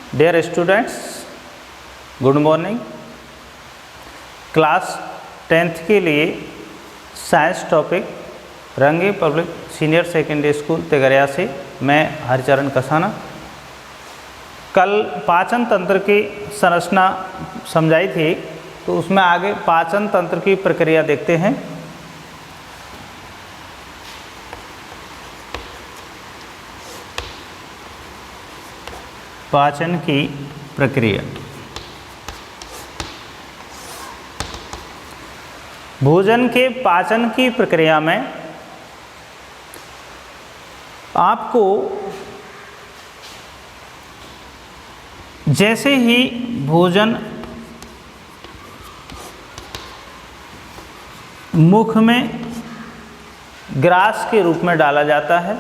Dear students, good morning. Class 10th के लिए science topic Rangi public senior secondary school Tegariya से मैं हरिचरण कसाना। कल पाचन तंत्र की संरचना समझाई थी, तो उसमें आगे पाचन तंत्र की प्रक्रिया देखते हैं। पाचन की प्रक्रिया। भोजन के पाचन की प्रक्रिया में आपको जैसे ही भोजन मुख में ग्रास के रूप में डाला जाता है,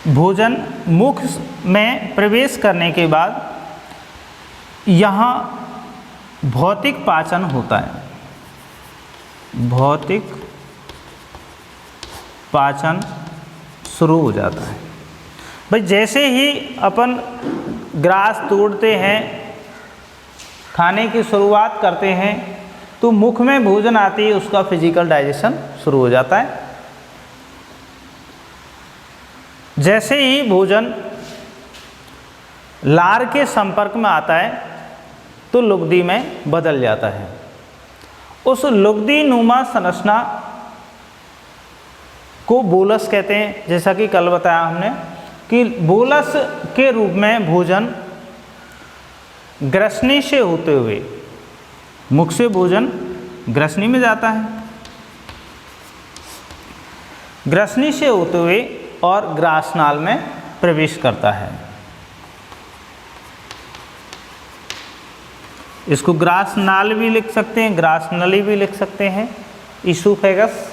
भोजन मुख में प्रवेश करने के बाद यहाँ भौतिक पाचन होता है। भौतिक पाचन शुरू हो जाता है। भाई जैसे ही अपन ग्रास तोड़ते हैं, खाने की शुरुआत करते हैं, तो मुख में भोजन आती है, उसका फिजिकल डाइजेशन शुरू हो जाता है। जैसे ही भोजन लार के संपर्क में आता है तो लुगदी में बदल जाता है। उस लुगदी नुमा संरचना को बोलस कहते हैं। जैसा कि कल बताया हमने कि बोलस के रूप में भोजन ग्रसनी से होते हुए मुख से भोजन ग्रसनी में जाता है, ग्रसनी से होते हुए और ग्रासनाल में प्रवेश करता है। इसको ग्रासनाल भी लिख सकते हैं, ग्रासनली भी लिख सकते हैं। ईसोफेगस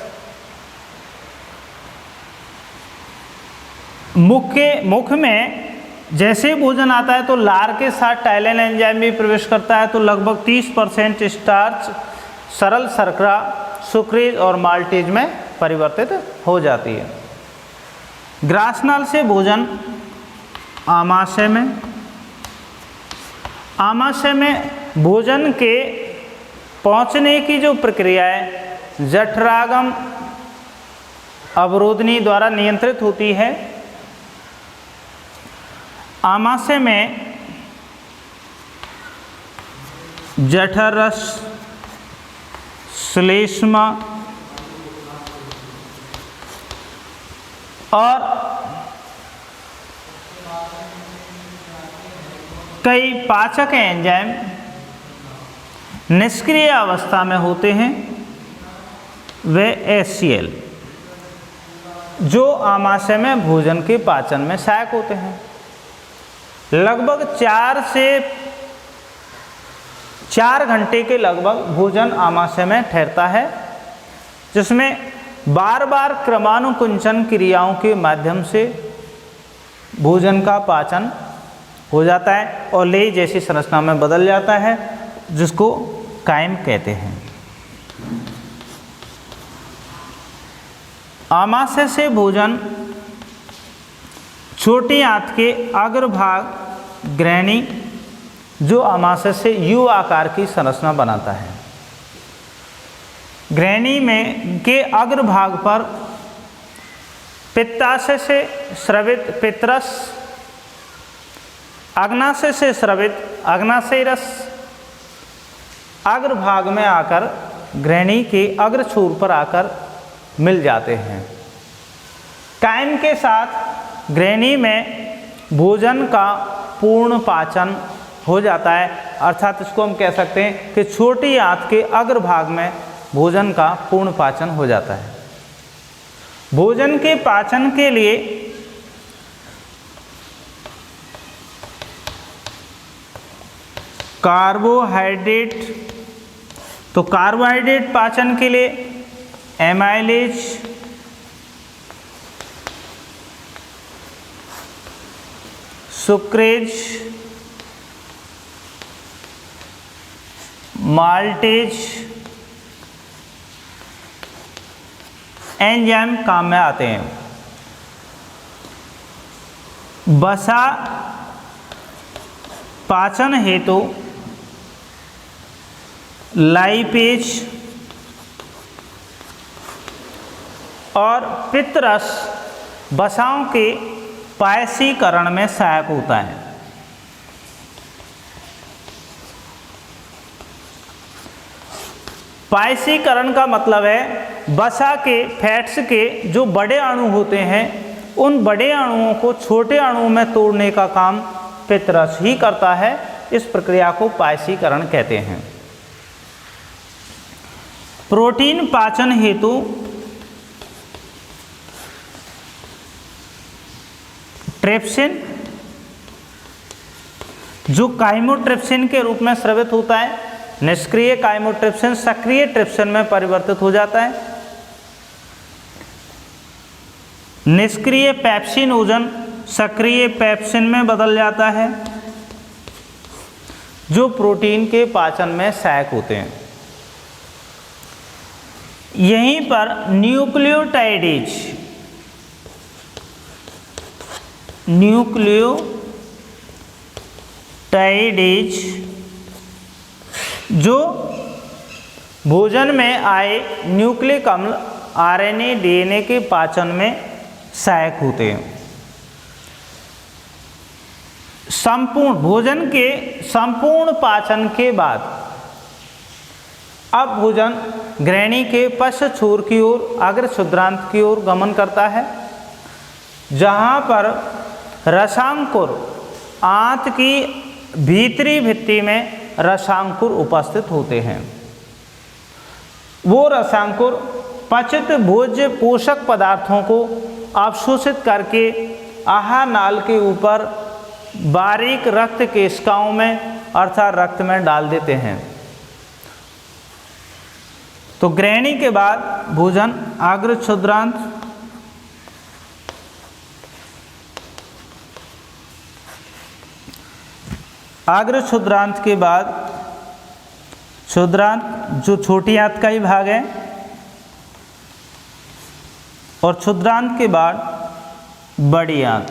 मुख में जैसे भोजन आता है तो लार के साथ टाइलिन एंजाइम भी प्रवेश करता है, तो लगभग 30% स्टार्च सरल शर्करा सुक्रेज और माल्टेज में परिवर्तित हो जाती है। ग्रासनाल से भोजन आमाशय में, आमाशय में भोजन के पहुंचने की जो प्रक्रिया है जठरागम अवरोधनी द्वारा नियंत्रित होती है। आमाशय में जठरस श्लेष्मा और कई पाचक एंजाइम निष्क्रिय अवस्था में होते हैं। वे HCl जो आमाशय में भोजन के पाचन में सहायक होते हैं। लगभग 4 घंटे के लगभग भोजन आमाशय में ठहरता है, जिसमें बार बार क्रमानुकुंचन क्रियाओं के माध्यम से भोजन का पाचन हो जाता है और लेह जैसी संरचना में बदल जाता है, जिसको कायम कहते हैं। आमाशय से भोजन छोटी आंत के अग्रभाग ग्रहणी, जो आमाशय से यू आकार की संरचना बनाता है, ग्रहणी में के अग्रभाग पर पित्ताशय से स्रवित पितरस, अग्नाशय से स्रवित अग्नाशय रस अग्रभाग में आकर ग्रहणी के अग्र छोर पर आकर मिल जाते हैं। कायम के साथ ग्रहणी में भोजन का पूर्ण पाचन हो जाता है, अर्थात इसको हम कह सकते हैं कि छोटी आंत के अग्रभाग में भोजन का पूर्ण पाचन हो जाता है। भोजन के पाचन के लिए कार्बोहाइड्रेट, तो कार्बोहाइड्रेट पाचन के लिए एमाइलेज, सुक्रेज, माल्टेज एंजाइम काम में आते हैं। वसा पाचन हेतु लाइपेज और पित्तरस वसाओं के पायसीकरण में सहायक होता है। पायसीकरण का मतलब है वसा के फैट्स के जो बड़े अणु होते हैं उन बड़े अणुओं को छोटे अणुओं में तोड़ने का काम पित्तरस ही करता है। इस प्रक्रिया को पायसीकरण कहते हैं। प्रोटीन पाचन हेतु ट्रिप्सिन जो काइमोट्रिप्सिन के रूप में स्रावित होता है, निष्क्रिय काइमोट्रिप्सिन सक्रिय ट्रिप्सिन में परिवर्तित हो जाता है। निष्क्रिय पेप्सिनोजन सक्रिय पेप्सिन में बदल जाता है जो प्रोटीन के पाचन में सहायक होते हैं। यहीं पर न्यूक्लियोटाइडेज जो भोजन में आए न्यूक्लिक अम्ल आरएनए डीएनए के पाचन में सहायक होते हैं। संपूर्ण भोजन के संपूर्ण पाचन के बाद अब भोजन ग्रहणी के पश्च छोर की ओर अग्र क्षुद्रांत की ओर गमन करता है, जहाँ पर रसांकुर आंत की भीतरी भित्ति में रसांकुर उपस्थित होते हैं। वो रसांकुर पचित भोज्य पोषक पदार्थों को अवशोषित करके आहार नाल के ऊपर बारीक रक्त केशिकाओं में अर्थात रक्त में डाल देते हैं। तो ग्रहणी के बाद भोजन अग्र क्षुद्रांत, अग्र क्षुद्रांत के बाद क्षुद्रांत जो छोटी आंत का ही भाग है, और क्षुद्रांत के बाद बड़ी आंत।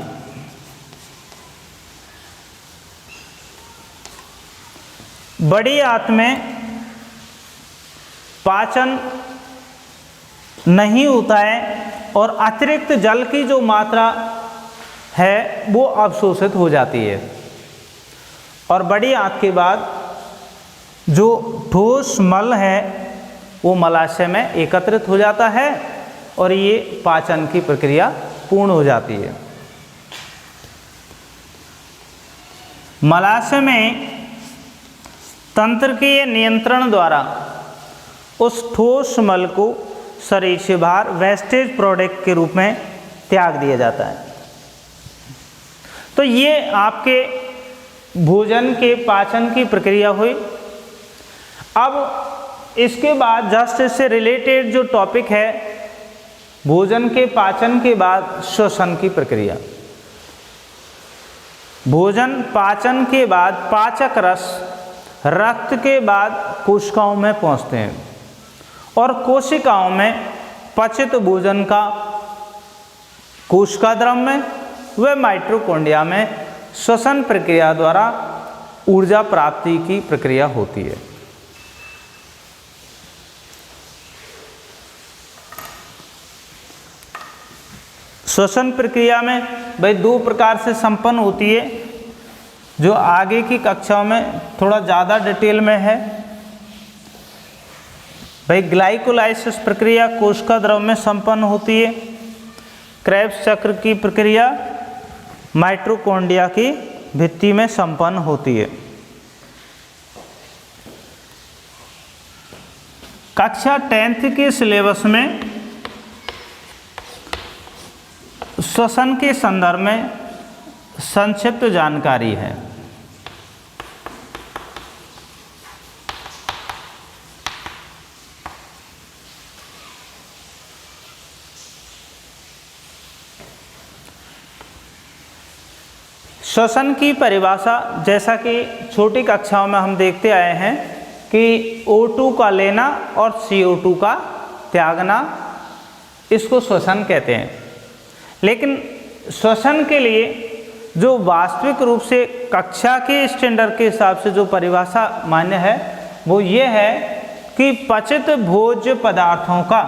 बड़ी आंत में पाचन नहीं होता है और अतिरिक्त जल की जो मात्रा है वो अवशोषित हो जाती है, और बड़ी आंत के बाद जो ठोस मल है वो मलाशय में एकत्रित हो जाता है और ये पाचन की प्रक्रिया पूर्ण हो जाती है। मलाशय में तंत्रिकीय नियंत्रण द्वारा उस ठोस मल को शरीर से बाहर वेस्टेज प्रोडक्ट के रूप में त्याग दिया जाता है। तो ये आपके भोजन के पाचन की प्रक्रिया हुई। अब इसके बाद जस्ट इससे रिलेटेड जो टॉपिक है भोजन के पाचन के बाद श्वसन की प्रक्रिया। भोजन पाचन के बाद पाचक रस रक्त के बाद कोशिकाओं में पहुंचते हैं और कोशिकाओं में पचित भोजन का कोशिका द्रव में व माइटोकॉन्ड्रिया में श्वसन प्रक्रिया द्वारा ऊर्जा प्राप्ति की प्रक्रिया होती है। श्वसन प्रक्रिया में भाई दो प्रकार से संपन्न होती है, जो आगे की कक्षाओं में थोड़ा ज़्यादा डिटेल में है। भाई ग्लाइकोलाइसिस प्रक्रिया कोशिका द्रव में संपन्न होती है। क्रेब्स चक्र की प्रक्रिया माइटोकॉन्ड्रिया की भित्ति में संपन्न होती है। कक्षा 10th के सिलेबस में श्वसन के संदर्भ में संक्षिप्त जानकारी है। श्वसन की परिभाषा जैसा कि छोटी कक्षाओं में हम देखते आए हैं कि O2 का लेना और CO2 का त्यागना, इसको श्वसन कहते हैं। लेकिन श्वसन के लिए जो वास्तविक रूप से कक्षा के स्टैंडर्ड के हिसाब से जो परिभाषा मान्य है वो ये है कि पचित भोज्य पदार्थों का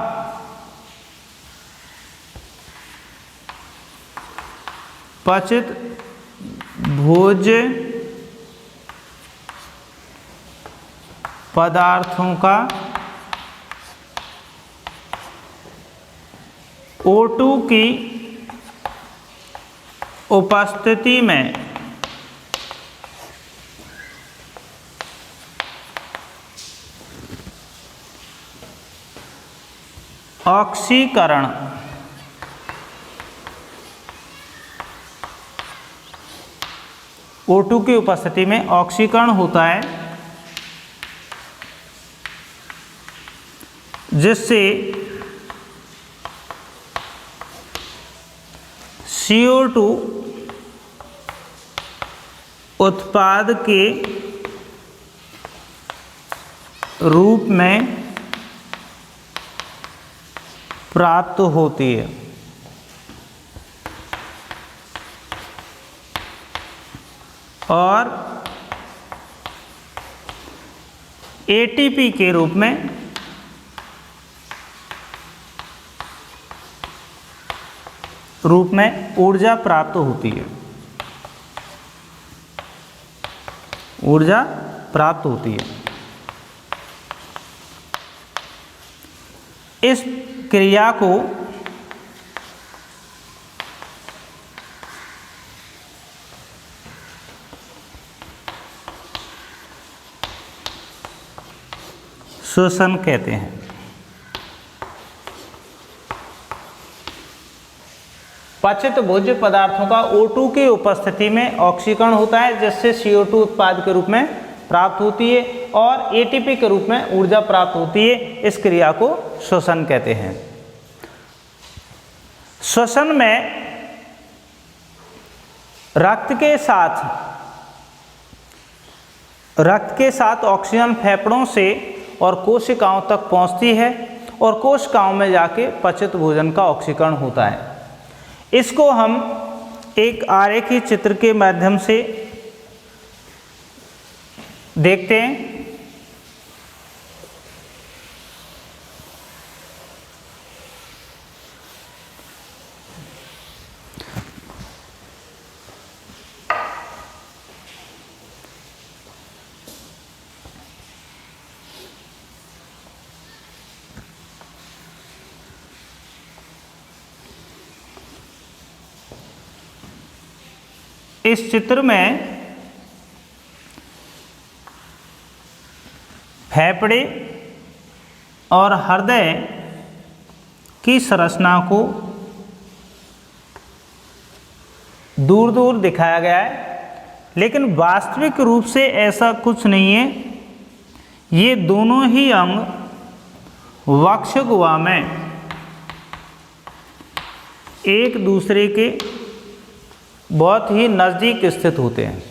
पचित भोज्य पदार्थों का O2 की उपस्थिति में ऑक्सीकरण O2 की उपस्थिति में ऑक्सीकरण होता है, जिससे CO2 उत्पाद के रूप में प्राप्त होती है। और ATP के रूप में ऊर्जा प्राप्त होती है। ऊर्जा प्राप्त होती है। इस क्रिया को श्वसन कहते हैं। पचित भोज्य पदार्थों का O2 की उपस्थिति में ऑक्सीकरण होता है, जिससे CO2 उत्पाद के रूप में प्राप्त होती है और ATP के रूप में ऊर्जा प्राप्त होती है। इस क्रिया को श्वसन कहते हैं। श्वसन में रक्त के साथ ऑक्सीजन फेफड़ों से और कोशिकाओं तक पहुंचती है और कोशिकाओं में जाके पचित भोजन का ऑक्सीकरण होता है। इसको हम एक आरेखीय चित्र के माध्यम से देखते हैं। इस चित्र में फेफड़े और हृदय की संरचना को दूर दूर दिखाया गया है, लेकिन वास्तविक रूप से ऐसा कुछ नहीं है। ये दोनों ही अंग वक्ष गुहा में एक दूसरे के बहुत ही नज़दीक स्थित होते हैं।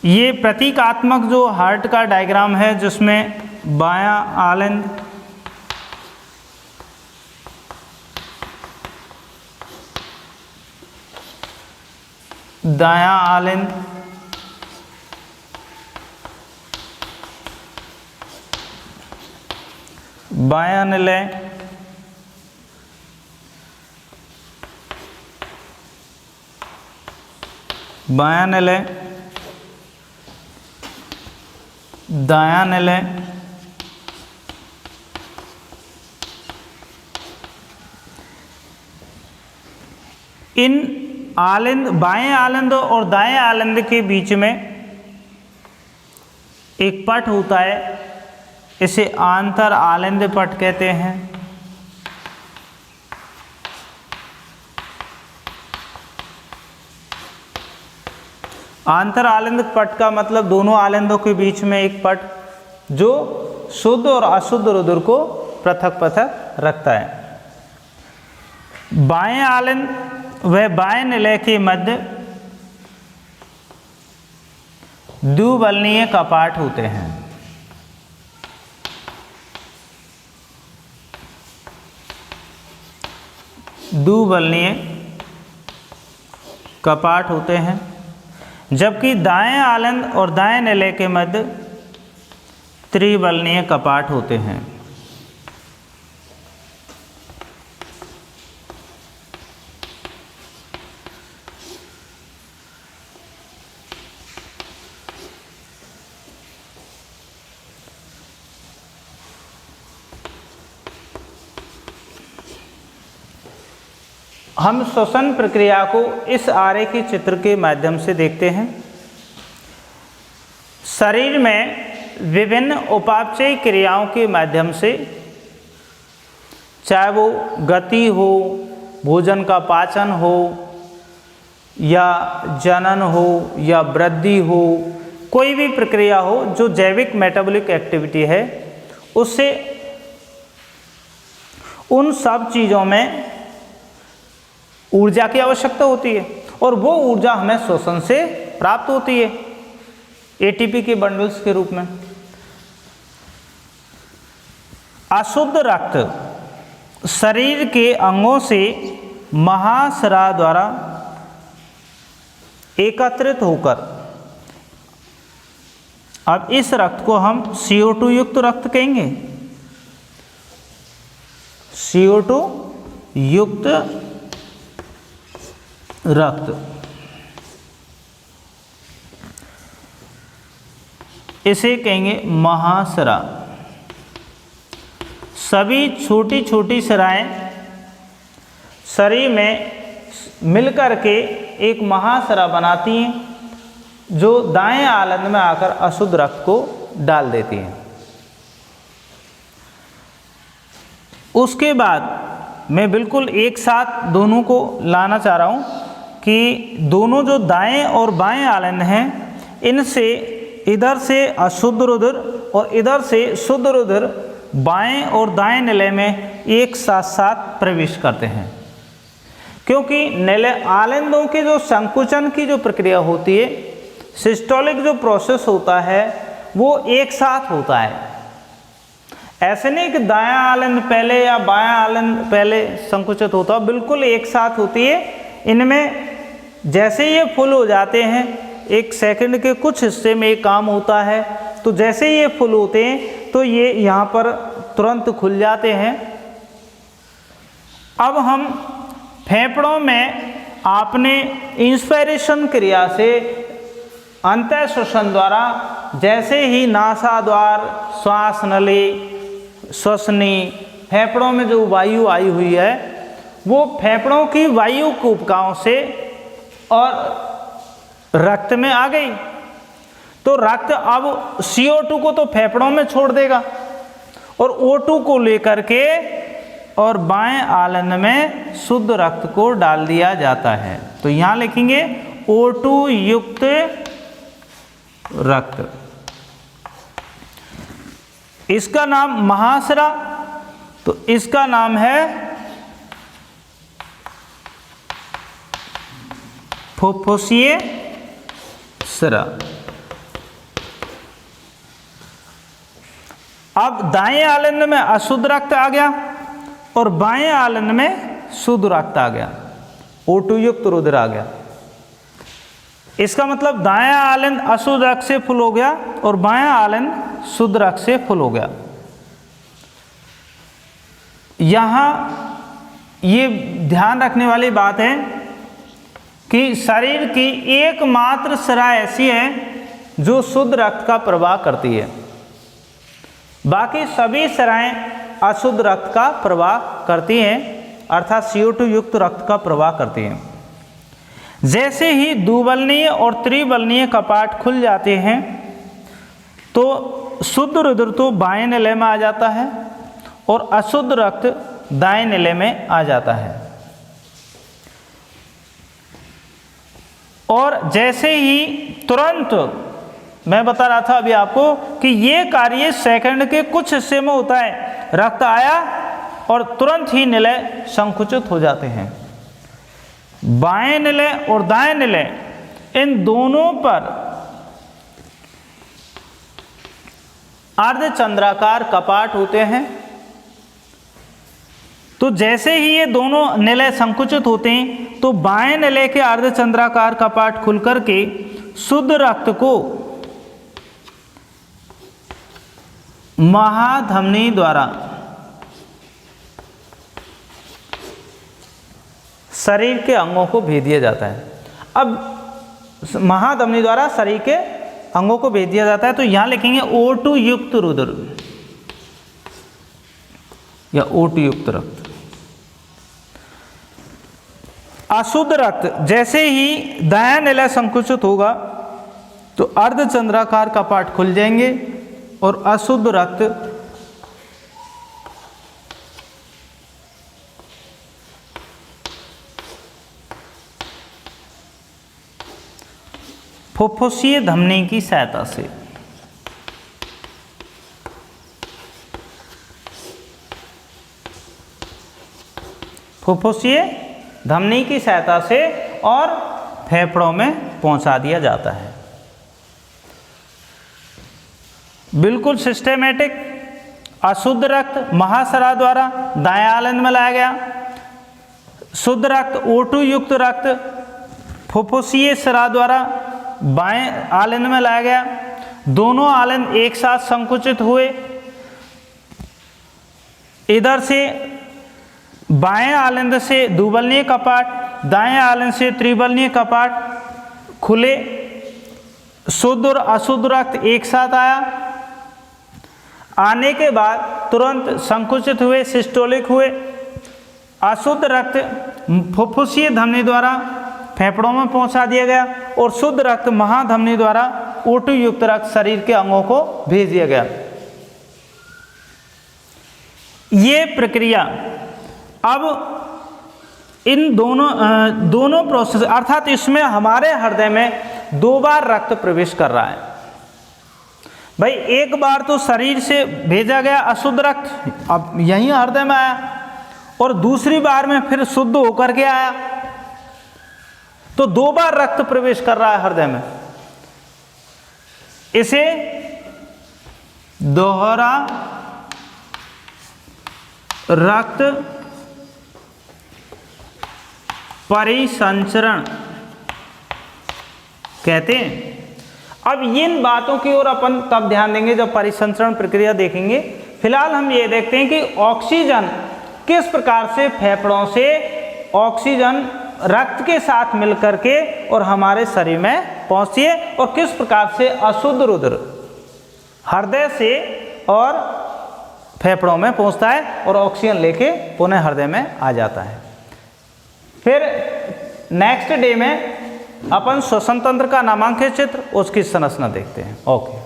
ये प्रतीकात्मक जो हार्ट का डायग्राम है, जिसमें बायां आलिंद दायां आलिंद बायां निलय बायां निलय दायां निलय इन आलिंद बाएं आलिंद और दाएं आलिंद के बीच में एक पट होता है, इसे आंतर आलिंद पट कहते हैं। आंतर आलिंद पट का मतलब दोनों आलिंदों के बीच में एक पट जो शुद्ध और अशुद्ध रुधिर को पृथक पृथक रखता है। बाएं आलिंद व बाएं निलय के मध्य द्विबलनीय कपाट होते हैं। द्विबलनीय कपाट होते हैं, जबकि दाएं आलंद और दाएं निलय के मध्य त्रिबलनीय कपाट होते हैं। हम श्वसन प्रक्रिया को इस आरेखीय चित्र के माध्यम से देखते हैं। शरीर में विभिन्न उपापचयी क्रियाओं के माध्यम से, चाहे वो गति हो, भोजन का पाचन हो, या जनन हो, या वृद्धि हो, कोई भी प्रक्रिया हो जो जैविक मेटाबॉलिक एक्टिविटी है, उससे उन सब चीज़ों में ऊर्जा की आवश्यकता होती है, और वो ऊर्जा हमें श्वसन से प्राप्त होती है एटीपी के बंडल्स के रूप में। अशुद्ध रक्त शरीर के अंगों से महाश्रा द्वारा एकत्रित होकर, अब इस रक्त को हम CO2 युक्त रक्त कहेंगे। CO2 युक्त रक्त, इसे कहेंगे महाश्रा। सभी छोटी छोटी शिराएं शरीर में मिलकर के एक महाश्रा बनाती हैं, जो दाएं आलंद में आकर अशुद्ध रक्त को डाल देती हैं। उसके बाद मैं बिल्कुल एक साथ दोनों को लाना चाह रहा हूँ कि दोनों जो दाएं और बाएं आलंद हैं, इनसे इधर से अशुद्ध रुधिर और इधर से शुद्ध रुधिर बाएं और दाएं निलय में एक साथ साथ प्रवेश करते हैं, क्योंकि निलय आलंदों के जो संकुचन की जो प्रक्रिया होती है, सिस्टोलिक जो प्रोसेस होता है, वो एक साथ होता है। ऐसे नहीं कि दायां आलंद पहले या बायां आलंद पहले संकुचित होता है, बिल्कुल एक साथ होती है। इनमें जैसे ये फुल हो जाते हैं, एक सेकंड के कुछ हिस्से में एक काम होता है, तो जैसे ये फुल होते हैं तो ये यहाँ पर तुरंत खुल जाते हैं। अब हम फेफड़ों में आपने इंस्पिरेशन क्रिया से अंतः श्वसन द्वारा जैसे ही नासाद्वार, श्वास नली, श्वसनी, फेफड़ों में जो वायु आई हुई है, वो फेफड़ों की वायु कूपकाओं से और रक्त में आ गई, तो रक्त अब CO2 को तो फेफड़ों में छोड़ देगा और O2 को लेकर के और बाएं आलंद में शुद्ध रक्त को डाल दिया जाता है। तो यहाँ लिखेंगे O2 युक्त रक्त। इसका नाम महाश्रा, तो इसका नाम है फुफ्फुसीय श्रा। अब दाएं आलंद में अशुद्ध रक्त आ गया और बाएं आलंद में शुद्ध रक्त आ गया, O2 युक्त रुधिर आ गया। इसका मतलब दायां आलंद अशुद्ध रक्त से फुल हो गया और बायां आलंद शुद्ध रक्त से फुल हो गया। यहाँ ये ध्यान रखने वाली बात है कि शरीर की एकमात्र शिरा ऐसी है जो शुद्ध रक्त का प्रवाह करती है, बाकी सभी शिराएं अशुद्ध रक्त का प्रवाह करती हैं, अर्थात CO2 युक्त रक्त का प्रवाह करती हैं। जैसे ही द्विबलनीय और त्रिबलनीय कपाट खुल जाते हैं तो शुद्ध रुधिर तो बाएं निलय में आ जाता है और अशुद्ध रक्त दाएं निलय में आ जाता है। और जैसे ही तुरंत, मैं बता रहा था अभी आपको कि ये कार्य सेकंड के कुछ हिस्से में होता है, रक्त आया और तुरंत ही निलय संकुचित हो जाते हैं। बाएं निलय और दाएं निलय, इन दोनों पर अर्धचंद्राकार कपाट होते हैं। तो जैसे ही ये दोनों निलय संकुचित होते हैं तो बाएं निलय के अर्धचंद्राकार कपाट खुलकर के शुद्ध रक्त को महाधमनी द्वारा शरीर के अंगों को भेज दिया जाता है। अब महाधमनी द्वारा शरीर के अंगों को भेज दिया जाता है, तो यहां लिखेंगे O2 युक्त रुधिर या O2 युक्त रक्त। अशुद्ध रक्त जैसे ही दायां निलय संकुचित होगा तो अर्धचंद्राकार कपाट खुल जाएंगे और अशुद्ध रक्त फुफ्फुसीय धमनी की सहायता से धमनी की सहायता से और फेफड़ों में पहुंचा दिया जाता है। बिल्कुल सिस्टेमेटिक। अशुद्ध रक्त महासरा द्वारा दायां आलंद में लाया गया, शुद्ध रक्त O2 युक्त रक्त फुफ्फुसीय सरा द्वारा बाएं आलंद में लाया गया, दोनों आलंद एक साथ संकुचित हुए, इधर से बाएं आलंद से द्विबलनीय कपाट, दाएं आलंद से त्रिबलनीय कपाट खुले, शुद्ध और अशुद्ध रक्त एक साथ आया, आने के बाद तुरंत संकुचित हुए, सिस्टोलिक हुए, अशुद्ध रक्त फुफ्फुसीय धमनी द्वारा फेफड़ों में पहुंचा दिया गया और शुद्ध रक्त महाधमनी द्वारा O2 युक्त रक्त शरीर के अंगों को भेज दिया गया। ये प्रक्रिया अब इन दोनों प्रोसेस, अर्थात इसमें हमारे हृदय में 2 बार रक्त प्रवेश कर रहा है। भाई एक बार तो शरीर से भेजा गया अशुद्ध रक्त, अब यहीं हृदय में आया, और दूसरी बार में फिर शुद्ध होकर के आया, तो 2 बार रक्त प्रवेश कर रहा है हृदय में। इसे दोहरा रक्त परिसंचरण कहते हैं। अब इन बातों की ओर अपन तब ध्यान देंगे जब परिसंचरण प्रक्रिया देखेंगे। फिलहाल हम ये देखते हैं कि ऑक्सीजन किस प्रकार से फेफड़ों से ऑक्सीजन रक्त के साथ मिलकर के और हमारे शरीर में पहुंचती है, और किस प्रकार से अशुद्ध रुधिर हृदय से और फेफड़ों में पहुंचता है और ऑक्सीजन लेके पुनः हृदय में आ जाता है। फिर नेक्स्ट डे में अपन श्वसन तंत्र का नामांकित चित्र, उसकी संरचना देखते हैं। ओके।